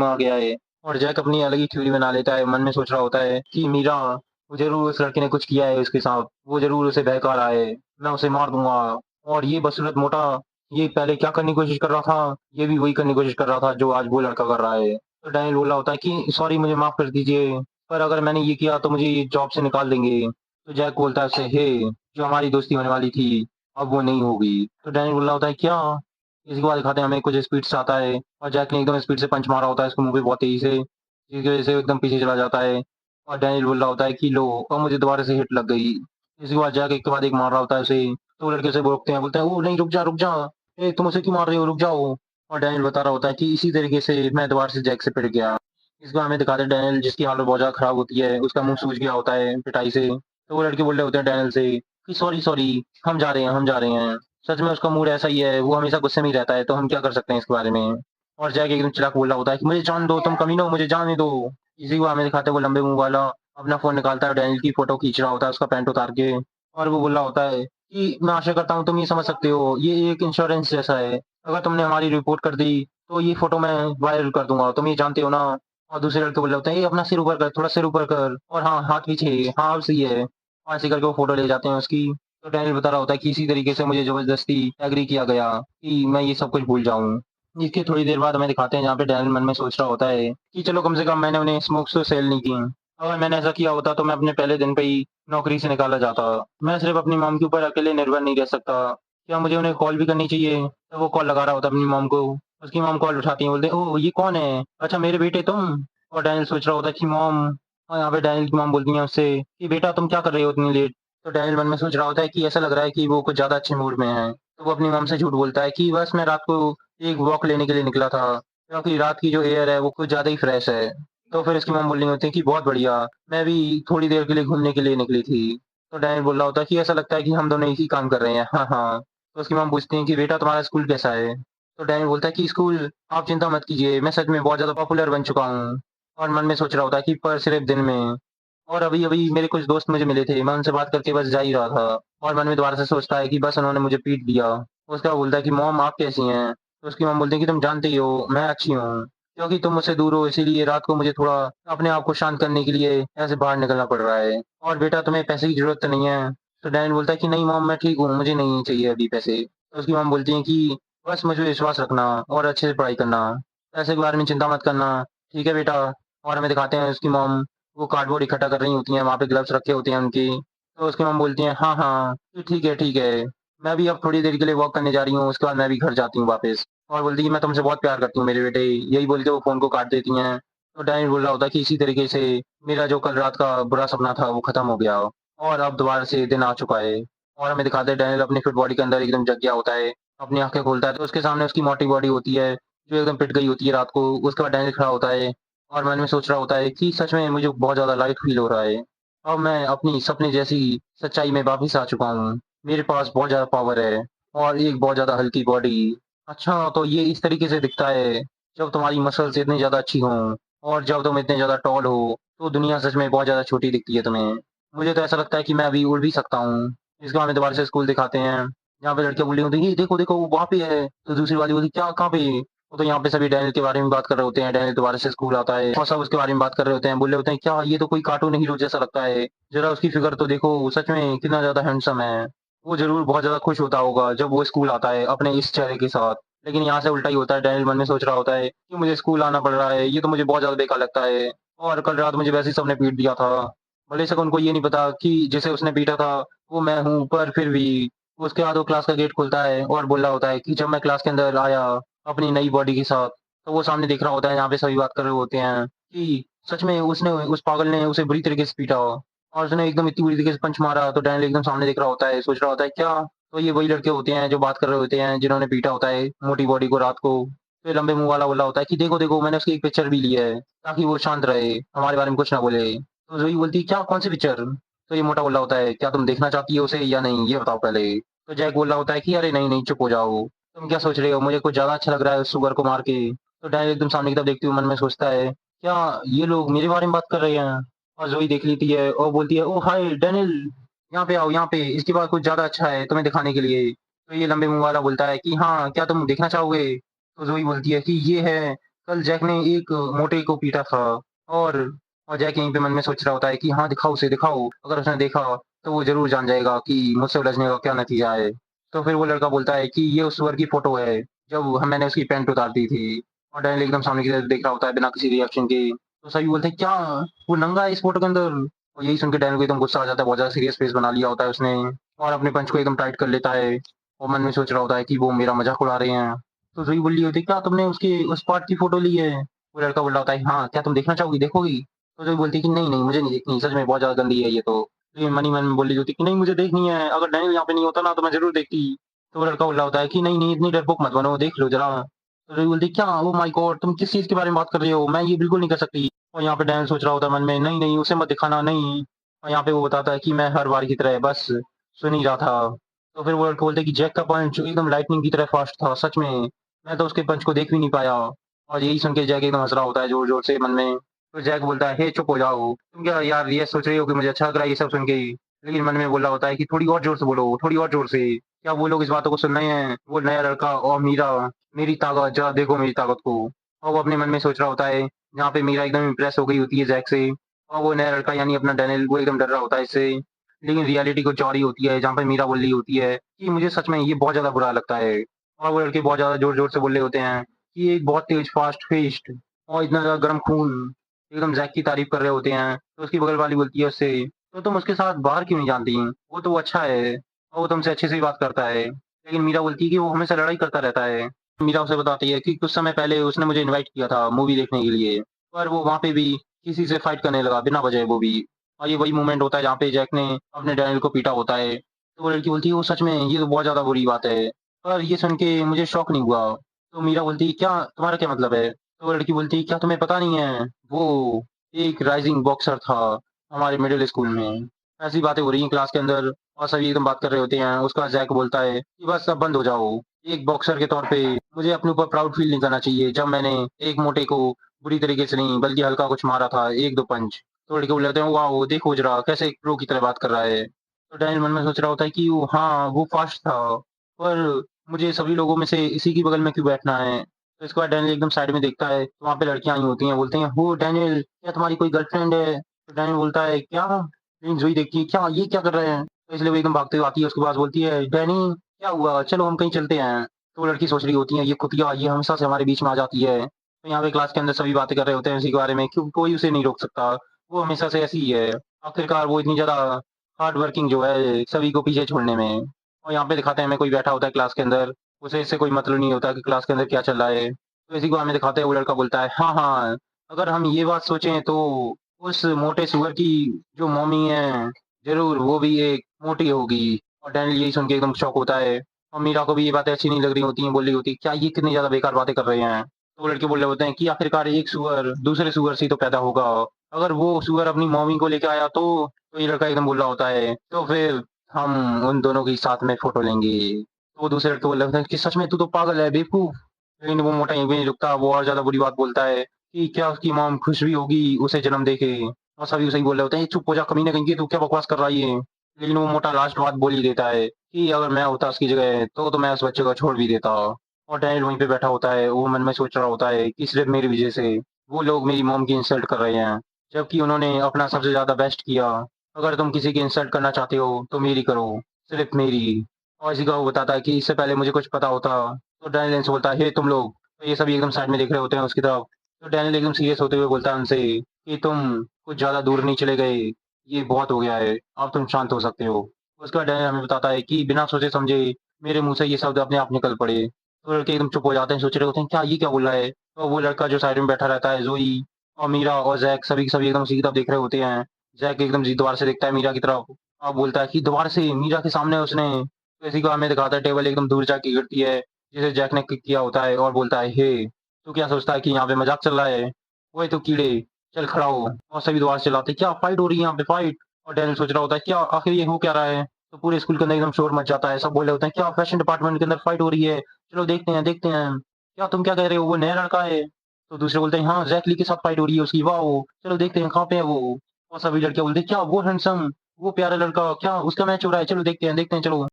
आ गया है। और जैक अपनी अलग ही थ्योरी बना लेता है, मन में सोच रहा होता है कि मीरा, वो ज़रूर उस लड़के ने कुछ किया है उसके साथ, वो ज़रूर उसे बहका रहा है, मैं उसे मार दूँगा। और ये बदसूरत मोटा, ये पहले क्या करने की कोशिश कर रहा था, ये भी वही करने की कोशिश कर रहा था जो आज वो लड़का कर रहा है। तो डैनियल बोल रहा होता है कि सॉरी मुझे माफ़ कर दीजिए, पर अगर मैंने ये किया तो मुझे ये जॉब से निकाल देंगे। तो जैक बोलता है उसे, हे, जो हमारी दोस्ती होने वाली थी, अब वो नहीं होगी। तो डैनियल बोल रहा होता है क्या? इसी के बाद दिखाते हैं हमें कुछ स्पीड से आता है और जैक ने एकदम स्पीड से पंच मारा होता है उसके मुँह पे बहुत तेज़ी से, जिसकी वज़ह से वो एकदम पीछे चला जाता है और डैनियल बोल रहा होता है कि लो, अब मुझे दोबारा से हिट लग गई। इसके बाद जैक एक के बाद एक मार रहा होता है उसे, तो वो लड़के उसे रोकते हैं, बोलते हैं, "ओह नहीं, रुक जा, ए तुम उसे क्यों मार रहे हो? रुक जाओ।" और डैनियल बता रहा होता है कि इसी तरीके से मैं दोबारा से जैक से पिट गया। इस बार हमें दिखाते हैं डैनियल जिसकी हालत बहुत ज़्यादा खराब होती है, उसका मुँह सूज गया होता है पिटाई से। तो वो लड़के बोल रहे होते हैं डैनियल से कि सॉरी, सॉरी, हम जा रहे हैं। सच में उसका मूड ऐसा ही है, वो हमेशा गुस्से में ही रहता है, तो हम क्या कर सकते हैं इसके बारे में? और जैक एकदम चिल्ला के बोल रहा होता है कि मुझे जान दो, तुम कमीनों, मुझे जाने दो। इसी को हमें दिखाते हैं वो लंबे मुँह वाला अपना फ़ोन निकालता है और डैनियल की फ़ोटो खींच रहा होता है उसका पैंट उतार के और वो बोल रहा होता है कि मैं आशा करता हूँ तुम ये समझ सकते हो, ये एक इंश्योरेंस जैसा है। अगर तुमने हमारी रिपोर्ट कर दी, तो ये फ़ोटो मैं वायरल कर दूँगा, तुम ये जानते हो ना? और दूसरे लड़के बोल रहे होते हैं, "ए अपना सिर ऊपर कर, थोड़ा सिर ऊपर कर और हाँ, हाथ पीछे, हाँ, अब सही है।" और ऐसे करके वो फ़ोटो ले जाते हैं उसकी। तो डैनियल बता रहा होता है कि इसी तरीके से मुझे ज़बरदस्ती एग्री किया गया कि मैं ये सब कुछ भूल जाऊँ। इसके थोड़ी देर बाद हमें दिखाते हैं जहाँ पे डैनियल मन में सोच रहा होता है कि चलो कम से कम मैंने उन्हें स्मोक्स तो सेल नहीं की। अगर मैंने ऐसा किया होता तो मैं अपने पहले दिन पे ही नौकरी से निकाला जाता। मैं सिर्फ़ अपनी मॉम के ऊपर अकेले निर्भर नहीं रह सकता। क्या मुझे उन्हें कॉल भी करनी चाहिए? तो वो कॉल लगा रहा होता है अपनी मॉम को। उसकी मॉम कॉल उठाती हैं, बोलते हैं, "ओह! ये कौन है? अच्छा मेरे बेटे तुम?" और डैनियल सोच रहा होता है कि मॉम, और यहाँ पे डैनियल की मॉम बोलती हैं उससे कि बेटा तुम क्या कर रहे हो इतनी लेट? तो डैनियल मन में सोच रहा होता है कि ऐसा लग रहा है कि वो कुछ ज़्यादा अच्छे मूड में है। तो वो अपनी मॉम से झूठ बोलता है कि बस मैं रात को एक वॉक लेने के लिए निकला था, क्योंकि रात की जो एयर है वो कुछ ज़्यादा ही फ्रेश है। तो फिर उसकी मॉम बोल रही होती है कि बहुत बढ़िया, मैं भी थोड़ी देर के लिए घूमने के लिए निकली थी। तो डैनियल बोल रहा होता है कि ऐसा लगता है कि हम दोनों एक ही काम कर रहे हैं। हाँ, हाँ। तो उसकी मॉम पूछती हैं कि बेटा तुम्हारा स्कूल कैसा है? तो डैनियल बोलता है कि स्कूल, आप चिंता मत कीजिए, मैं सच में बहुत ज़्यादा पॉपुलर बन चुका हूँ। और मन में सोच रहा होता है कि पर सिर्फ़ दिन में। और अभी-अभी मेरे कुछ दोस्त मुझे मिले थे, मैं उनसे बात करके बस जा ही रहा था और मन में दोबारा से सोचता है कि बस उन्होंने मुझे पीट दिया। उसके बाद बोलता है कि मॉम आप कैसी हैं? तो उसकी मॉम बोलती है कि तुम जानते ही हो, मैं अच्छी हूँ। क्योंकि तुम मुझसे दूर हो इसीलिए रात को मुझे थोड़ा अपने आप को शांत करने के लिए ऐसे बाहर निकलना पड़ रहा है। और बेटा तुम्हें पैसे की ज़रूरत तो नहीं है? तो डैन बोलता है कि नहीं मॉम मैं ठीक हूँ, मुझे नहीं चाहिए अभी पैसे। तो उसकी मॉम बोलती हैं कि बस मुझ पे विश्वास रखना और अच्छे से पढ़ाई करना। पैसे के बारे में चिंता मत करना, ठीक है बेटा? और हमें दिखाते हैं उसकी मॉम वो कार्डबोर्ड इकट्ठा कर रही होती हैं, वहाँ पे ग्लव्स रखे होते हैं उनकी। तो उसकी मॉम बोलती हैं, "हाँ, हाँ, ठीक है। मैं भी अब थोड़ी देर के लिए वॉक करने जा रही हूँ, उसके बाद मैं भी घर जाती हूँ वापस।" और बोलती है, "मैं तुमसे बहुत प्यार करती हूँ मेरे बेटे।" यही बोल के वो फ़ोन को काट देती हैं। तो डैनियल बोल रहा होता है कि इसी तरीके से मेरा जो कल रात का बुरा सपना था वो ख़त्म हो गया और अब दोबारा से दिन आ चुका है। और हमें दिखाते हैं डैनियल अपनी फिट बॉडी के अंदर एकदम जग गया होता है। अपनी आँखें खोलता है तो उसके सामने उसकी मोटी बॉडी होती है, जो एकदम पिट गई होती है रात को। उसके बाद डैनियल खड़ा होता है और मन में सोच रहा होता है कि सच में मुझे बहुत ज़्यादा लाइट फ़ील हो रहा है। अब मैं अपनी सपने जैसी सच्चाई में वापिस आ चुका हूँ। मेरे पास बहुत ज़्यादा पावर है और एक बहुत ज़्यादा हल्की बॉडी। अच्छा, तो ये इस तरीके से दिखता है जब तुम्हारी मसल्स इतनी ज़्यादा अच्छी हों और जब तुम इतने ज़्यादा टॉल हो, तो दुनिया सच में बहुत ज़्यादा छोटी दिखती है तुम्हें। मुझे तो ऐसा लगता है कि मैं अभी उड़ भी सकता हूँ। इसके बाद हमें दोबारा से स्कूल दिखाते हैं, जहाँ पे लड़कियाँ बोल रही होती हैं, "ये देखो, देखो वो वहाँ पे है।" तो दूसरी वाली बोलती है, "क्या? कहाँ पे?" वो तो यहाँ पे सभी डैनियल के बारे में बात कर रहे होते हैं, डैनियल दोबारा से स्कूल आता है और सब उसके बारे में बात कर रहे होते हैं, बोल रहे होते हैं, "क्या ये तो कोई कार्टून हीरो जैसा लगता है, ज़रा उसकी फ़िगर तो देखो, सच में कितना ज़्यादा हैंडसम है।" वो ज़रूर बहुत ज़्यादा खुश होता होगा जब वो स्कूल आता है अपने इस चेहरे के साथ, लेकिन यहाँ से उल्टा ही होता है, डैनियल मन में सोच रहा होता है कि मुझे स्कूल आना पड़ रहा है, ये तो मुझे बहुत ज़्यादा बेकार लगता है और कल रात मुझे वैसे ही सबने पीट दिया था। भले-सक उनको ये नहीं पता कि जिसे उसने पीटा था, वो मैं हूँ, पर फिर भी। उसके बाद वो क्लास का गेट खोलता है और बोल रहा होता है कि जब मैं क्लास के अंदर आया अपनी नई बॉडी के साथ, तो वो सामने देख रहा होता है जहाँ पे सभी बात कर रहे होते हैं कि सच में उसने उस पागल ने उसे बुरी तरीके से पीटा और उसने एकदम इतनी बुरी तरीके से पंच मारा, तो डैनियल एकदम सामने देख रहा होता है, सोच रहा होता है क्या? तो ये वही लड़के होते हैं जो बात कर रहे होते हैं, जिन्होंने पीटा होता है मोटी बॉडी को रात को। फिर लंबे मुँह वाला बोल रहा होता है कि देखो, देखो मैंने उसकी एक पिक्चर भी ली है, ताकि वो शांत रहे, हमारे बारे में कुछ ना बोले। तो ज़ोई बोलती है, "क्या? कौन-सी पिक्चर?" तो ये मोटा बोल रहा होता है, "क्या तुम देखना चाहती हो उसे या नहीं, ये बताओ पहले?" तो जैक बोल रहा होता है कि अरे नहीं, नहीं, चुप हो जाओ। तुम क्या सोच रहे हो? मुझे कुछ ज़्यादा अच्छा लग रहा है उस सुअर को मार के। तो डैनियल एकदम सामने की तरफ देखते हुए मन में सोचता है, क्या ये लोग मेरे बारे में बात कर रहे हैं? और ज़ोई देख लेती है और बोलती है, "ओह हाय डैनियल! यहाँ पे आओ, यहाँ पे, इसके बाद कुछ ज़्यादा अच्छा है तुम्हें दिखाने के लिए।" तो ये लंबे मुँह वाला बोलता है कि हाँ, क्या तुम देखना चाहोगे? तो ज़ोई बोलती है कि ये है कल जैक ने एक मोटे को पीटा था और जैक यहीं पे मन में सोच रहा होता है कि हाँ, दिखाओ उसे दिखाओ। अगर उसने देखा तो वो ज़रूर जान जाएगा कि मुझसे उलझने का क्या नतीजा है। तो फिर वो लड़का बोलता है कि ये उस सुअर की फ़ोटो है, जब मैंने उसकी पैंट उतार दी थी। और डैनियल एकदम सामने की तरफ देख रहा होता है बिना किसी रिएक्शन के। तो सभी बोलते हैं, "क्या? वो नंगा है इस फ़ोटो के अंदर?" और यही सुन के डैनियल को एकदम गुस्सा आ जाता है, बहुत ज़्यादा सीरियस फेस बना लिया होता है उसने और अपने पंच को एकदम टाइट कर लेता है और मन में सोच रहा होता है कि वो मेरा मज़ाक उड़ा रहे हैं। तो ज़ोई बोल रही होती है, "क्या तुमने उसके उस पार्ट की फ़ोटो ली है?" वो लड़का बोल रहा होता है, "हाँ, क्या तुम देखना चाहोगी, देखोगी?" तो ज़ोई बोलती है कि, "नहीं, नहीं, मुझे नहीं देखनी, सच में बहुत ज़्यादा गंदी है ये तो।" ये मन ही मन में बोल रही होती है कि, "नहीं, मुझे देखनी है, अगर डैनियल यहाँ पे नहीं होता ना तो मैं ज़रूर देखती।" तो वो लड़का बोल रहा होता है कि, "नहीं, नहीं, इतनी डरपोक मत बनो, देख लो ज़रा।" तो ज़ोई बोलती है, "क्या? Oh my God! तुम किस चीज़ के बारे में बात कर रहे हो? मैं ये बिल्कुल नहीं कर सकती।" और यहाँ पे डैनियल सोच रहा होता है मन में, "नहीं, नहीं, उसे मत दिखाना, नहीं।" और यहाँ पे वो बताता है कि, "मैं हर बार की तरह बस सुन ही रहा था।" तो फिर वो लड़का बोलता है कि, "जैक का पंच एकदम लाइटनिंग की तरह फ़ास्ट था, सच में। मैं तो उसके पंच को देख भी नहीं पाया।" और यही सुन के जैक एकदम हँस रहा होता है ज़ोर-ज़ोर से मन में। तो जैक बोलता है, "हे चुप हो जाओ। तुम क्या यार ये सोच रही हो कि मुझे अच्छा लग रहा है ये सब सुन के?" लेकिन मन में बोल रहा होता है कि थोड़ी और ज़ोर से बोलो, थोड़ी और ज़ोर से। क्या वो लोग इस बातों को सुन रहे हैं? वो नया लड़का और मीरा, मेरी ताकत, ज़रा देखो मेरी ताकत को। और वो अपने मन में सोच रहा होता है, जहाँ पे मीरा एकदम इम्प्रेस हो गई होती है जैक से और वो नया लड़का यानी अपना डैनियल वो एकदम डर रहा होता है इससे। लेकिन रियलिटी कुछ और ही होती है, जहाँ पे मीरा बोल रही होती है कि मुझे सच में ये बहुत ज़्यादा बुरा लगता है। और वो लड़के बहुत ज़्यादा ज़ोर-ज़ोर से बोल रहे होते हैं कि ये एक बहुत तेज़, फ़ास्ट फेस्ड और इतना ज़्यादा गर्म खून एकदम ज़ैक की तारीफ़ कर रहे होते हैं। तो उसकी बगल वाली बोलती है उससे, "तो तुम उसके साथ बाहर क्यों नहीं जाती? वो तो अच्छा है और वो तुमसे अच्छे से ही बात करता है।" लेकिन मीरा बोलती है कि वो हमेशा लड़ाई करता रहता है। मीरा उसे बताती है कि कुछ समय पहले उसने मुझे इनवाइट किया था मूवी देखने के लिए, पर वो वहाँ पे भी किसी से फाइट करने लगा बिना वजह वो भी। और ये वही मोमेंट होता है जहाँ पे जैक ने अपने डैनियल को पीटा होता है। तो वो लड़की बोलती है, "ओह! सच में ये तो बहुत ज़्यादा बुरी बात है।" पर ये सुन के मुझे शॉक नहीं हुआ। तो मीरा बोलती है, "क्या तुम्हारा क्या मतलब है?" तो वो लड़की बोलती है, "क्या तुम्हें पता नहीं है? वो एक राइज़िंग बॉक्सर था हमारे मिडल स्कूल में।" ऐसी बातें हो रही हैं क्लास के अंदर और सभी एकदम बात कर रहे होते हैं। उसके बाद जैक बोलता है कि बस अब बंद हो जाओ। एक बॉक्सर के तौर पे मुझे अपने ऊपर प्राउड फील नहीं करना चाहिए जब मैंने एक मोटे को बुरी तरीके से नहीं बल्कि हल्का कुछ मारा था 1-2 पंच। तो लड़के बोल रहे हैं, "वाओ! देखो ज़रा कैसे एक प्रो की तरह बात कर रहा है।" तो डैनियल मन में सोच रहा होता है कि वो हाँ, वो फ़ास्ट था, पर मुझे सभी लोगों में से इसी की बगल में क्यों बैठना है? तो इसके बाद डैनियल एकदम साइड में देखता है, तो वहाँ पे लड़कियाँ आई होती हैं, बोलती हैं, "हो डैनियल, क्या तुम्हारी कोई गर्लफ्रेंड है?" तो डैनियल बोलता है, "क्या?" लेकिन ज़ोई देखती है, "क्या ये क्या कर रहे हैं?" तो इसलिए वो एकदम भागते हुए आती है, उसके पास बोलती है, "डैनी, क्या हुआ? चलो हम कहीं चलते हैं।" तो वो लड़की सोच रही होती है, "ये कुतिया, ये हमेशा से हमारे बीच में आ जाती है।" तो यहाँ पे क्लास के अंदर सभी बातें कर रहे होते हैं इसी के बारे में, क्यों कोई उसे नहीं रोक सकता। वो हमेशा से ऐसी ही है। आखिरकार वो इतनी ज़्यादा हार्ड वर्किंग जो है, सभी को पीछे छोड़ने में। और यहाँ पे दिखाते हैं हमें कोई बैठा होता है क्लास के अंदर, उसे इससे कोई मतलब नहीं होता कि क्लास के अंदर क्या चल रहा है। तो इसी को हमें दिखाते हैं वो लड़का बोलता है, "हाँ, हाँ, अगर हम ये बात सोचें तो उस मोटे सुअर की जो मम्मी है, ज़रूर वो भी एक मोटी होगी।" और डैनियल यही सुन के एकदम शॉक होता है और मीरा को भी ये बातें अच्छी नहीं लग रही होती हैं, बोल रही होती है, "क्या ये कितनी ज़्यादा बेकार बातें कर रहे हैं?" तो वो लड़के बोल रहे होते हैं कि आखिरकार एक सुअर दूसरे सुअर से ही तो पैदा होगा। अगर वो सुअर अपनी मम्मी को लेके आया तो ये लड़का एकदम बोल रहा होता है, "तो फिर हम उन दोनों की साथ में फ़ोटो लेंगे।" तो वो दूसरे लड़के बोल रहे होते हैं कि सच में तू तो पागल है, बेवकूफ। लेकिन वो मोटा यहीं पे नहीं रुकता, वो और ज़्यादा बुरी बात बोलता है कि क्या उसकी मॉम खुश भी होगी उसे जन्म देके? और सभी उसे ही बोल रहे होते हैं, "चुप हो जा कमीने कहीं के, तू क्या बकवास कर रहा है ये?" लेकिन वो मोटा लास्ट बात बोल ही देता है कि अगर मैं होता उसकी जगह तो मैं उस बच्चे को छोड़ भी देता। और डैनियल वहीं पे बैठा होता है, वो मन में सोच रहा होता है कि सिर्फ़ मेरी वज़ह से वो लोग मेरी मॉम की इंसल्ट कर रहे हैं, जबकि उन्होंने अपना सबसे ज़्यादा बेस्ट किया। अगर तुम किसी की इंसल्ट करना चाहते हो, तो मेरी करो, सिर्फ़ मेरी। और इसी का वो बताता है कि इससे पहले मुझे कुछ पता होता, तो डैनियल इनसे बोलता है, "हे तुम लोग!" तो ये सभी एकदम साइड में देख रहे होते हैं उसकी तरफ। तो डैनियल एकदम सीरियस होते हुए बोलता है उनसे कि तुम कुछ ज़्यादा दूर नहीं चले गए, ये बहुत हो गया है, अब तुम शांत हो सकते हो। उसके बाद डैनियल हमें बताता है कि बिना सोचे-समझे मेरे मुँह से ये शब्द अपने आप निकल पड़े। तो लड़के एकदम चुप हो जाते हैं, सोच रहे होते हैं, क्या ये क्या बोल रहा है? तो वो लड़का जो साइड में बैठा रहता है, ज़ोई और मीरा और ज़ैक सभी के सभी एकदम उसी की तरफ देख रहे होते हैं। ज़ैक एकदम जी दोबारा से देखता है मीरा की तरफ और बोलता है कि दोबारा से मीरा के सामने उसने तो इसी को हमें दिखाता है टेबल एकदम दूर जाके गिरती है, जिसे जैक ने किक किया होता है और बोलता है, "हे! तू क्या सोचता है कि यहाँ पे मज़ाक चल रहा है? ओए तू कीड़े, चल खड़ा हो।" और सभी दोबारा से चिल्लाते हैं, "क्या फाइट हो रही है यहाँ पे फाइट?" और डैनियल सोच रहा होता है, "क्या आखिर ये हो क्या रहा है?" तो पूरे स्कूल के अंदर एकदम शोर मच जाता है, सब बोल रहे होते हैं, "क्या फैशन डिपार्टमेंट के अंदर फाइट हो रही है? चलो देखते हैं, देखते हैं।" "क्या तुम क्या कह रहे हो? वो नया लड़का है?" तो दूसरे बोलते हैं, "हाँ, ज़ैक ली के साथ फाइट हो रही है उसकी, वाओ! चलो देखते हैं कहाँ पे है वो?" और सभी लड़कियाँ बोलती हैं, "क्या वो हैंडसम, वो प्यारा लड़का, क्या उसका मैच हो रहा है? चलो देखते हैं, चलो।"